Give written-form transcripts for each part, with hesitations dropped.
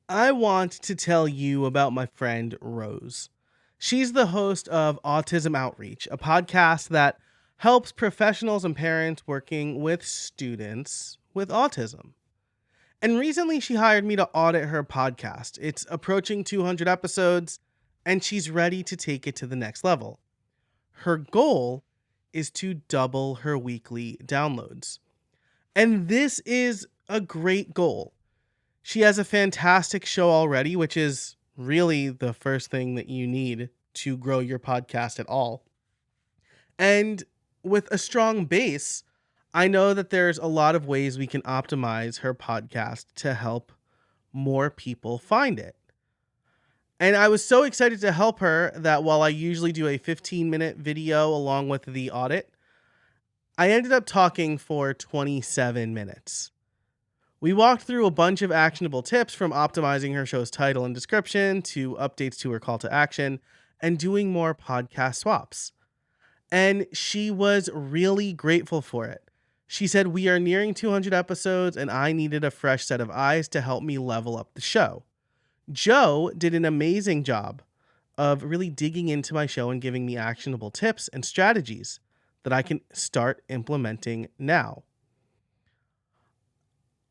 I want to tell you about my friend Rose. She's the host of Autism Outreach, a podcast that helps professionals and parents working with students with autism. And recently she hired me to audit her podcast. It's approaching 200 episodes, and she's ready to take it to the next level. Her goal is to double her weekly downloads. And this is a great goal. She has a fantastic show already, which is really the first thing that you need to grow your podcast at all. And with a strong base, I know that there's a lot of ways we can optimize her podcast to help more people find it. And I was so excited to help her that while I usually do a 15-minute video along with the audit, I ended up talking for 27 minutes. We walked through a bunch of actionable tips, from optimizing her show's title and description to updates to her call to action and doing more podcast swaps. And she was really grateful for it. She said, "We are nearing 200 episodes and I needed a fresh set of eyes to help me level up the show." Joe did an amazing job of really digging into my show and giving me actionable tips and strategies that I can start implementing now.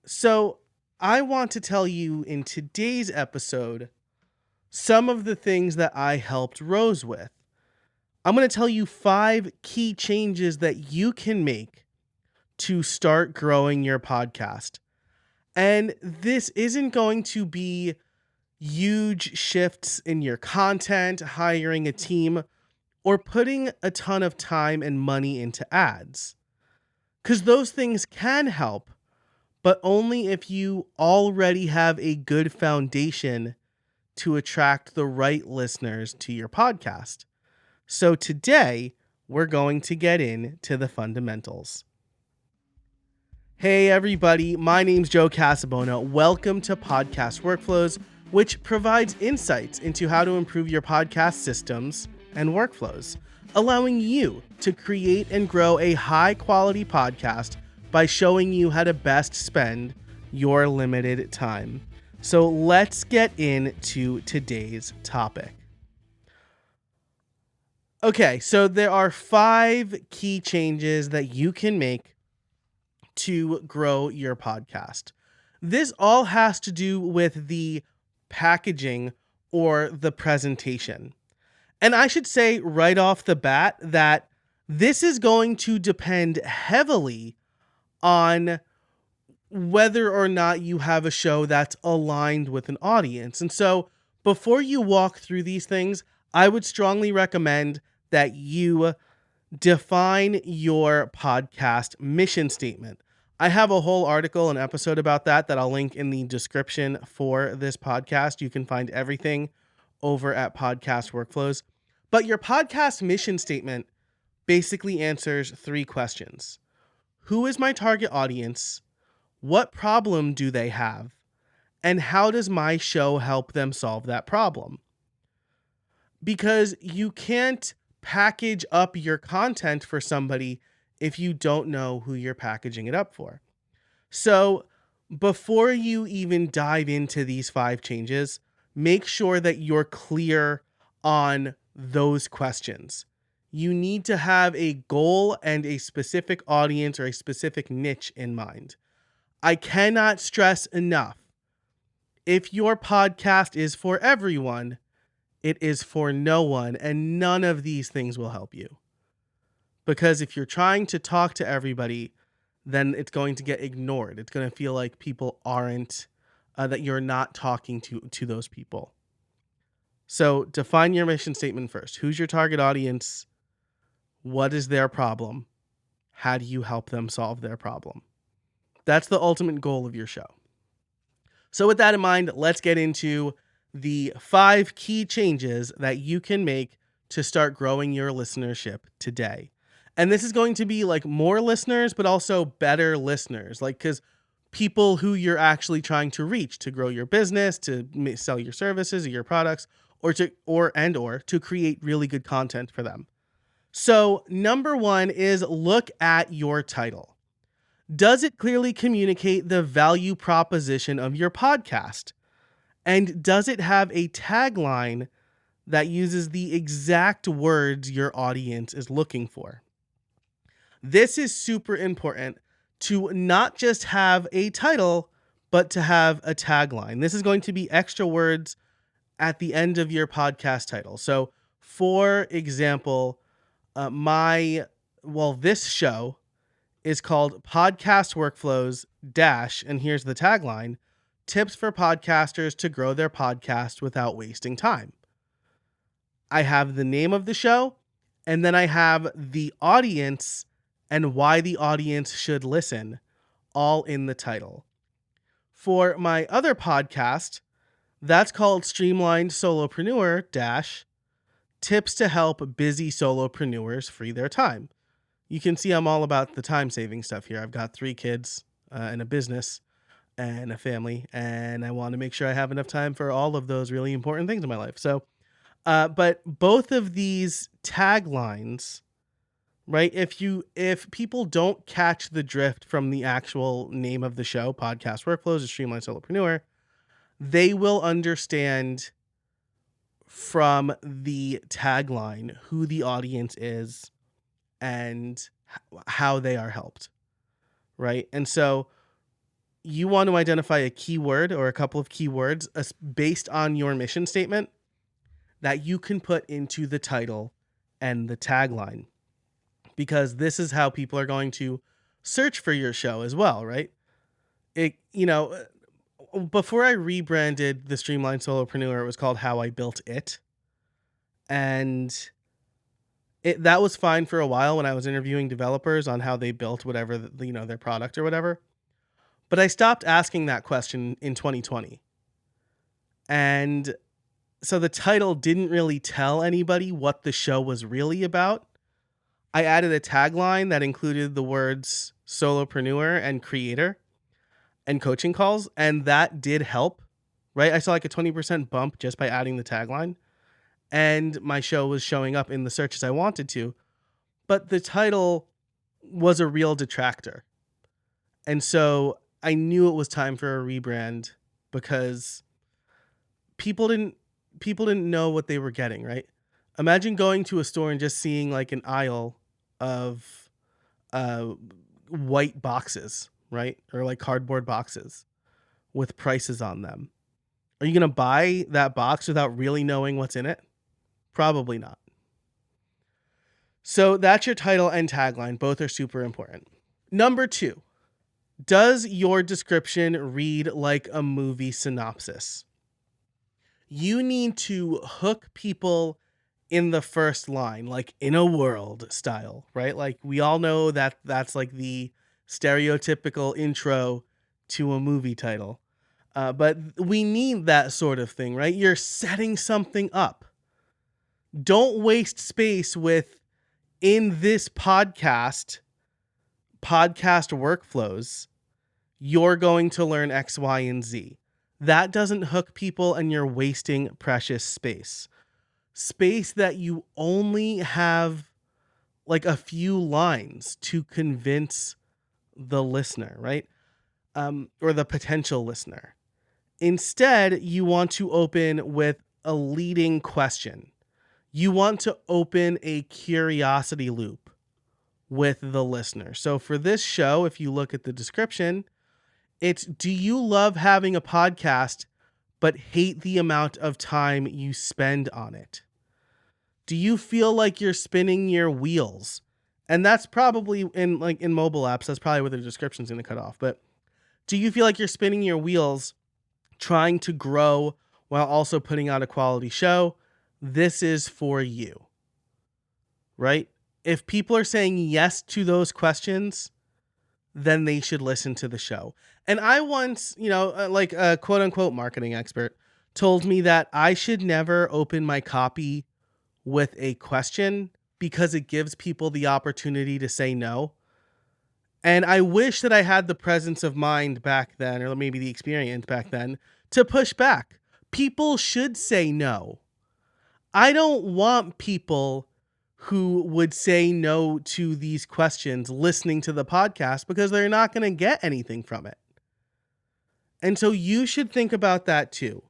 So, I want to tell you in today's episode some of the things that I helped Rose with. I'm going to tell you 5 key changes that you can make to start growing your podcast. And this isn't going to be huge shifts in your content, hiring a team, or putting a ton of time and money into ads. Because those things can help, but only if you already have a good foundation to attract the right listeners to your podcast. So today, we're going to get into the fundamentals. Hey everybody, my name's Joe Casabona. Welcome to Podcast Workflows, which provides insights into how to improve your podcast systems and workflows, allowing you to create and grow a high-quality podcast by showing you how to best spend your limited time. So let's get into today's topic. Okay, so there are 5 key changes that you can make to grow your podcast. This all has to do with the packaging or the presentation. And I should say right off the bat that this is going to depend heavily on whether or not you have a show that's aligned with an audience. And so before you walk through these things, I would strongly recommend that you define your podcast mission statement. I have a whole article and episode about that I'll link in the description for this podcast. You can find everything over at Podcast Workflows. But your podcast mission statement basically answers 3 questions. Who is my target audience? What problem do they have? And how does my show help them solve that problem? Because you can't package up your content for somebody if you don't know who you're packaging it up for. So before you even dive into these 5 changes, make sure that you're clear on those questions. You need to have a goal and a specific audience or a specific niche in mind. I cannot stress enough, if your podcast is for everyone, it is for no one, and none of these things will help you. Because if you're trying to talk to everybody, then it's going to get ignored. It's going to feel like people aren't, that you're not talking to those people. So define your mission statement first. Who's your target audience? What is their problem? How do you help them solve their problem? That's the ultimate goal of your show. So with that in mind, let's get into the 5 key changes that you can make to start growing your listenership today. And this is going to be like more listeners, but also better listeners, like, because people who you're actually trying to reach to grow your business, to sell your services or your products, or to create really good content for them. So number 1 is look at your title. Does it clearly communicate the value proposition of your podcast? And does it have a tagline that uses the exact words your audience is looking for? This is super important, to not just have a title, but to have a tagline. This is going to be extra words at the end of your podcast title. So, for example, this show is called Podcast Workflows Dash, and here's the tagline: Tips for podcasters to grow their podcast without wasting time. I have the name of the show, and then I have the audience and why the audience should listen, all in the title. For my other podcast, that's called Streamlined Solopreneur Dash, Tips to Help Busy Solopreneurs Free Their Time. You can see I'm all about the time saving stuff here. I've got 3 kids and a business and a family, and I want to make sure I have enough time for all of those really important things in my life. So, but both of these taglines, right? If people don't catch the drift from the actual name of the show, Podcast Workflows or Streamlined Solopreneur, they will understand from the tagline who the audience is and how they are helped, right? And so you want to identify a keyword or a couple of keywords based on your mission statement that you can put into the title and the tagline, because this is how people are going to search for your show as well, right? Before I rebranded the Streamlined Solopreneur, it was called How I Built It. And that was fine for a while when I was interviewing developers on how they built whatever, their product or whatever. But I stopped asking that question in 2020. And so the title didn't really tell anybody what the show was really about. I added a tagline that included the words solopreneur and creator and coaching calls, and that did help, right? I saw like a 20% bump just by adding the tagline, and my show was showing up in the searches I wanted to, but the title was a real detractor. And so I knew it was time for a rebrand, because people didn't know what they were getting, right? Imagine going to a store and just seeing like an aisle of white boxes, right? Or like cardboard boxes with prices on them. Are you going to buy that box without really knowing what's in it? Probably not. So that's your title and tagline. Both are super important. Number 2, does your description read like a movie synopsis? You need to hook people in the first line, like In a World style, right? Like we all know that that's like the stereotypical intro to a movie title. But we need that sort of thing, right? You're setting something up. Don't waste space with, in this podcast workflows, you're going to learn X, Y, and Z. That doesn't hook people, and you're wasting precious space. Space that you only have like a few lines to convince the listener, right? Or the potential listener. Instead, you want to open with a leading question. You want to open a curiosity loop with the listener. So for this show, if you look at the description, it's, do you love having a podcast but hate the amount of time you spend on it? Do you feel like you're spinning your wheels? And that's probably in mobile apps, that's probably where the description's going to cut off. But do you feel like you're spinning your wheels trying to grow while also putting out a quality show? This is for you, right? If people are saying yes to those questions, then they should listen to the show. And I once, like a quote unquote marketing expert told me that I should never open my copy with a question, because it gives people the opportunity to say no. And I wish that I had the presence of mind back then, or maybe the experience back then, to push back. People should say no. I don't want people who would say no to these questions listening to the podcast, because they're not going to get anything from it. And so you should think about that too.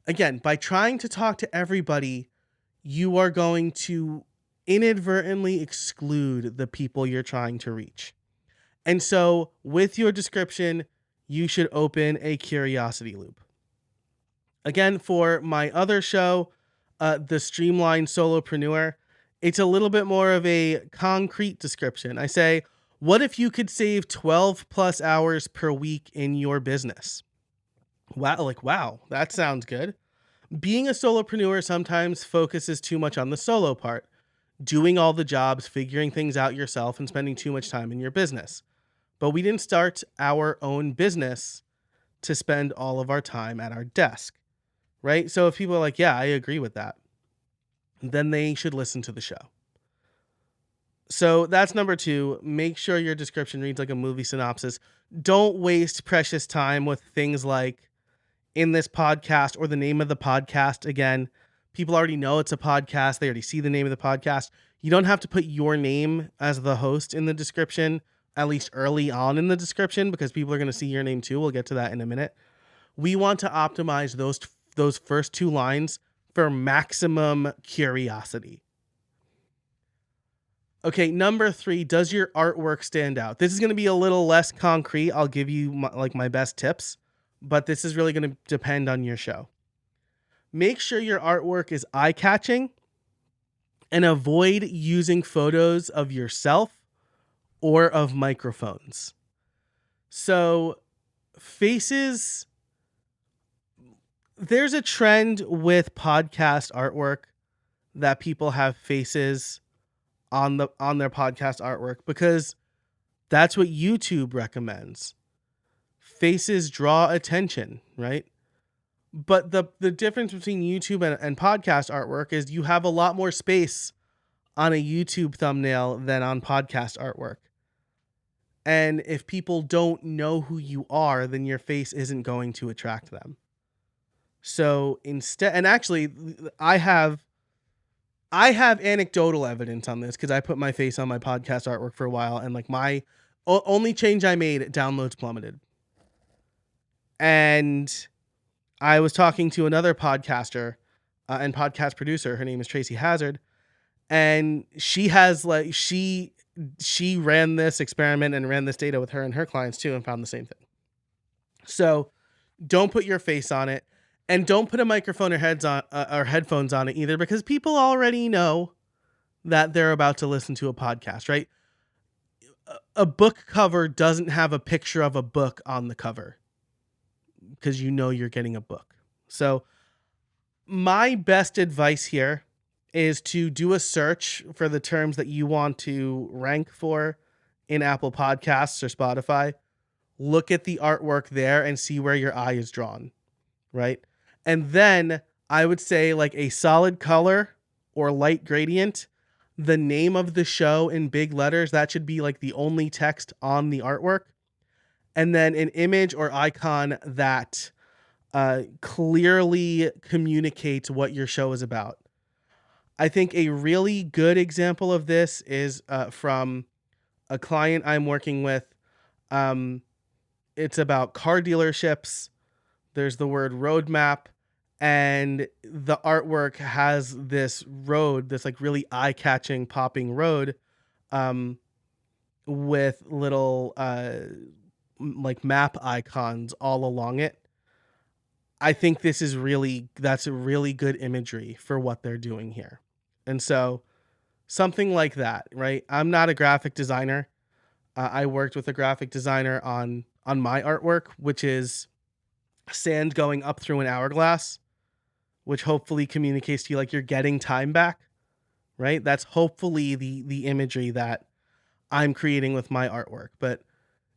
Again, by trying to talk to everybody, you are going to inadvertently exclude the people you're trying to reach. And so with your description, you should open a curiosity loop. Again, for my other show, The Streamlined Solopreneur, it's a little bit more of a concrete description. I say, what if you could save 12 plus hours per week in your business? Wow, that sounds good. Being a solopreneur sometimes focuses too much on the solo part, doing all the jobs, figuring things out yourself, and spending too much time in your business. But we didn't start our own business to spend all of our time at our desk, right? So if people are like, yeah, I agree with that, then they should listen to the show. So that's number 2. Make sure your description reads like a movie synopsis. Don't waste precious time with things like in this podcast or the name of the podcast. Again, people already know it's a podcast. They already see the name of the podcast. You don't have to put your name as the host in the description, at least early on in the description, because people are going to see your name too. We'll get to that in a minute. We want to optimize those first 2 lines for maximum curiosity. Okay, number 3, does your artwork stand out? This is going to be a little less concrete. I'll give you my best tips, but this is really going to depend on your show. Make sure your artwork is eye-catching and avoid using photos of yourself or of microphones. So, faces, there's a trend with podcast artwork that people have faces on their podcast artwork because that's what YouTube recommends. Faces draw attention, right? But the difference between YouTube and podcast artwork is you have a lot more space on a YouTube thumbnail than on podcast artwork. And if people don't know who you are, then your face isn't going to attract them. So instead, and actually I have anecdotal evidence on this because I put my face on my podcast artwork for a while, and like my only change I made, downloads plummeted. And I was talking to another podcaster and podcast producer. Her name is Tracy Hazard, and she ran this experiment and ran this data with her and her clients too, and found the same thing. So don't put your face on it. And don't put a microphone or headphones on it either, because people already know that they're about to listen to a podcast, right? A book cover doesn't have a picture of a book on the cover because you know you're getting a book. So my best advice here is to do a search for the terms that you want to rank for in Apple Podcasts or Spotify. Look at the artwork there and see where your eye is drawn, right? And then I would say like a solid color or light gradient, the name of the show in big letters, that should be like the only text on the artwork. And then an image or icon that clearly communicates what your show is about. I think a really good example of this is from a client I'm working with. It's about car dealerships. There's the word roadmap, and the artwork has this road, this like really eye-catching popping road, with little like map icons all along it. I think that's a really good imagery for what they're doing here. And so something like that, right? I'm not a graphic designer. I worked with a graphic designer on my artwork, which is sand going up through an hourglass, which hopefully communicates to you like you're getting time back, right? That's hopefully the imagery that I'm creating with my artwork. But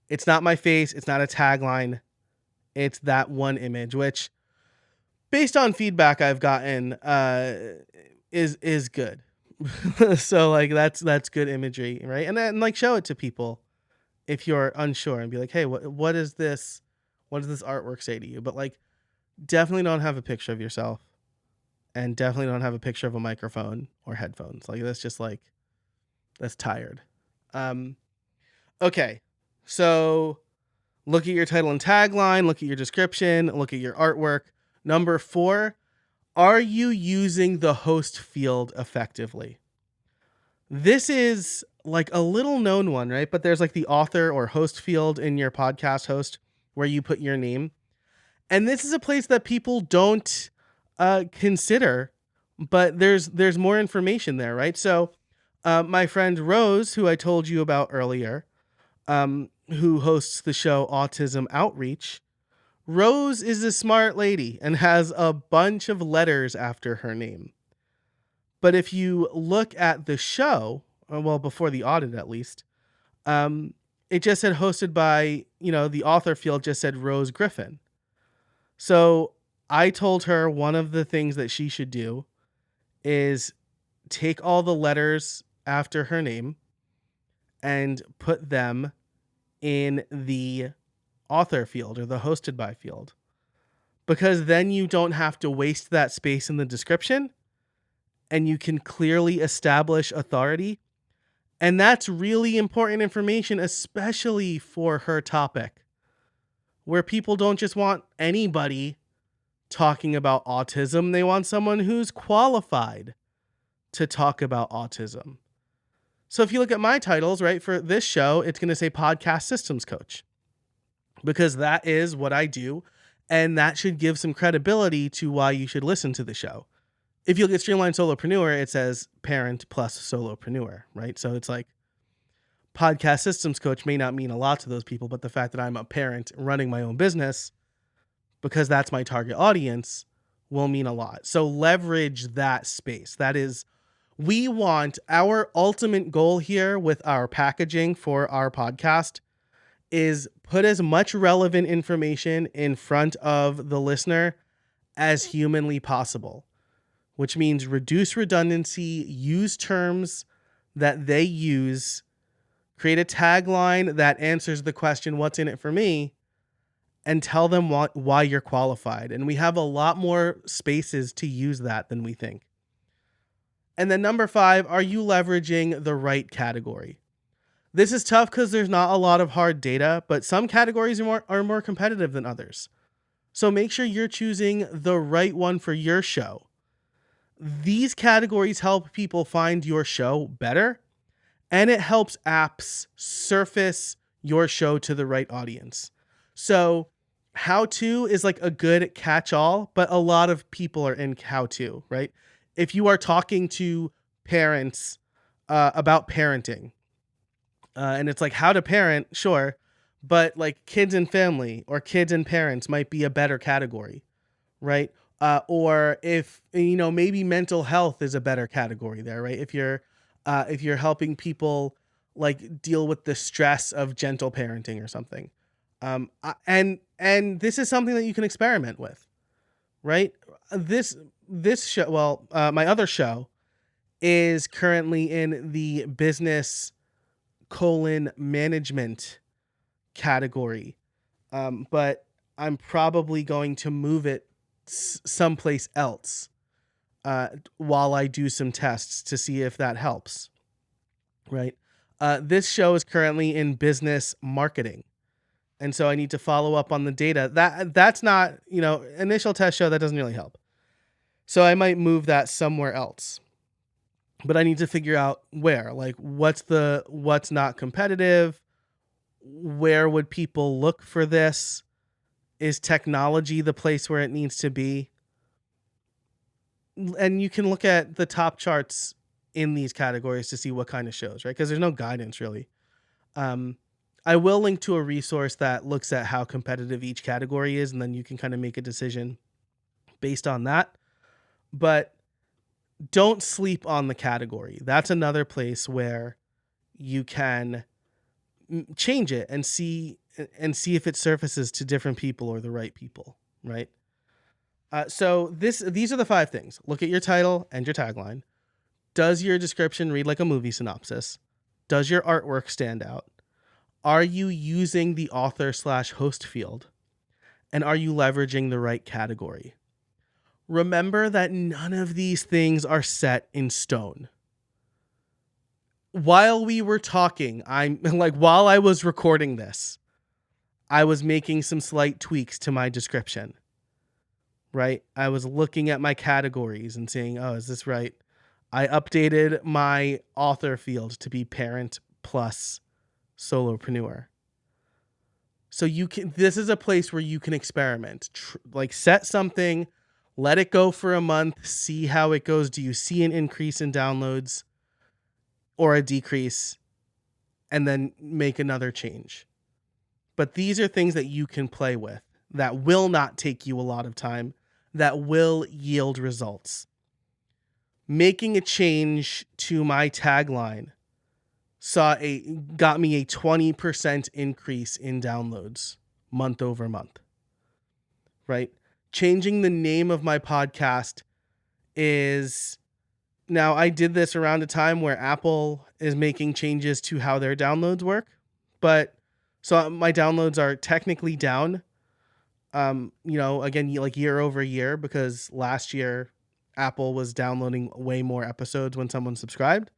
it's not my face, it's not a tagline, it's that one image, which based on feedback I've gotten is good. So like that's good imagery, right? And then like show it to people if you're unsure and be like, hey, what is this? What does this artwork say to you? But like, definitely don't have a picture of yourself, and definitely don't have a picture of a microphone or headphones. Like that's just like, that's tired. Okay, so look at your title and tagline, look at your description, look at your artwork. Number 4, are you using the host field effectively? This is like a little known one, right? But there's like the author or host field in your podcast host where you put your name. And this is a place that people don't consider, but there's more information there, right? So my friend Rose, who I told you about earlier, who hosts the show Autism Outreach, Rose is a smart lady and has a bunch of letters after her name. But if you look at the show, well, before the audit at least, it just said hosted by, the author field just said Rose Griffin. So I told her one of the things that she should do is take all the letters after her name and put them in the author field or the hosted by field, because then you don't have to waste that space in the description and you can clearly establish authority. And that's really important information, especially for her topic, where people don't just want anybody talking about autism. They want someone who's qualified to talk about autism. So if you look at my titles, right, for this show, it's going to say podcast systems coach, because that is what I do. And that should give some credibility to why you should listen to the show. If you look at Streamline Solopreneur, it says parent plus solopreneur, right? So it's like podcast systems coach may not mean a lot to those people, but the fact that I'm a parent running my own business, because that's my target audience, will mean a lot. So leverage that space. That is, we want our ultimate goal here with our packaging for our podcast is put as much relevant information in front of the listener as humanly possible, which means reduce redundancy, use terms that they use, create a tagline that answers the question, what's in it for me? And tell them why you're qualified. And we have a lot more spaces to use that than we think. And then number 5, are you leveraging the right category? This is tough because there's not a lot of hard data, but some categories are more competitive than others. So make sure you're choosing the right one for your show. These categories help people find your show better, and it helps apps surface your show to the right audience. So how to is like a good catch-all, but a lot of people are in how to, right? If you are talking to parents about parenting, and it's like how to parent, sure, but like kids and family or kids and parents might be a better category, right? Or if, maybe mental health is a better category there, right? If you're helping people like deal with the stress of gentle parenting or something. And this is something that you can experiment with, right? This show, my other show is currently in the business management category. But I'm probably going to move it someplace else while I do some tests to see if that helps, right? This show is currently in business marketing. And so I need to follow up on the data. That's not, initial test show, that doesn't really help. So I might move that somewhere else. But I need to figure out where, like what's not competitive, where would people look for this? Is technology the place where it needs to be? And you can look at the top charts in these categories to see what kind of shows, right? Because there's no guidance really. I will link to a resource that looks at how competitive each category is, and then you can kind of make a decision based on that. But don't sleep on the category. That's another place where you can change it and see if it surfaces to different people or the right people, right? So these are the 5 things. Look at your title and your tagline. Does your description read like a movie synopsis? Does your artwork stand out? Are you using the author/host field? And are you leveraging the right category? Remember that none of these things are set in stone. While we were talking, while I was recording this, I was making some slight tweaks to my description. right? I was looking at my categories and saying, oh, is this right? I updated my author field to be parent plus solopreneur. So this is a place where you can experiment, like set something, let it go for a month, see how it goes. Do you see an increase in downloads or a decrease? And then make another change. But these are things that you can play with that will not take you a lot of time, that will yield results. Making a change to my tagline got me a 20% increase in downloads month over month, right? Changing the name of my podcast is now, I did this around a time where Apple is making changes to how their downloads work, but so my downloads are technically down, again, like year over year, because last year Apple was downloading way more episodes when someone subscribed.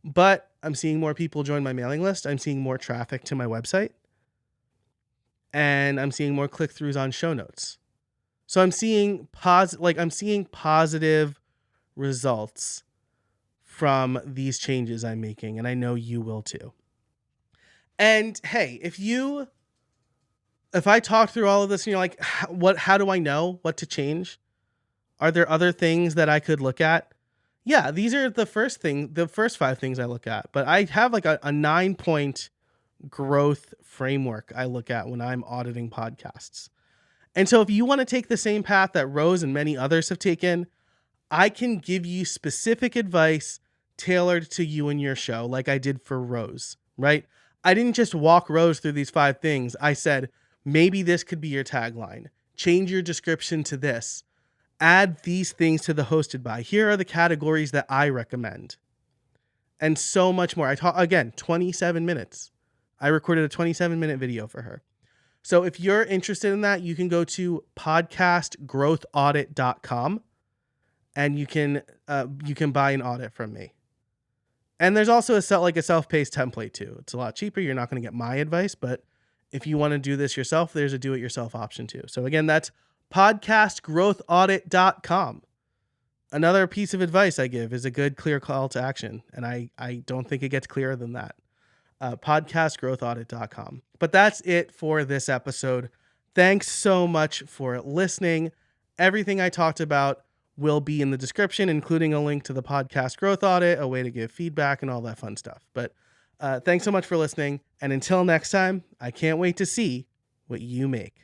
But I'm seeing more people join my mailing list. I'm seeing more traffic to my website. And I'm seeing more click-throughs on show notes. So I'm seeing positive results from these changes I'm making, and I know you will too. And hey, if I talk through all of this and you're like, how do I know what to change? Are there other things that I could look at? Yeah, these are the first 5 things I look at, but I have like a 9-point growth framework I look at when I'm auditing podcasts. And so if you want to take the same path that Rose and many others have taken, I can give you specific advice tailored to you and your show, like I did for Rose, right? I didn't just walk Rose through these 5 things. I said, maybe this could be your tagline. Change your description to this. Add these things to the hosted by. Here are the categories that I recommend. And so much more. I taught, again, 27 minutes. I recorded a 27-minute video for her. So if you're interested in that, you can go to podcastgrowthaudit.com and you can buy an audit from me. And there's also a self-paced template too. It's a lot cheaper. You're not going to get my advice, but if you want to do this yourself, there's a do-it-yourself option too. So again, that's podcastgrowthaudit.com. Another piece of advice I give is a good, clear call to action. And I don't think it gets clearer than that. Podcastgrowthaudit.com. But that's it for this episode. Thanks so much for listening. Everything I talked about will be in the description, including a link to the podcast growth audit, a way to give feedback and all that fun stuff. But thanks so much for listening. And until next time, I can't wait to see what you make.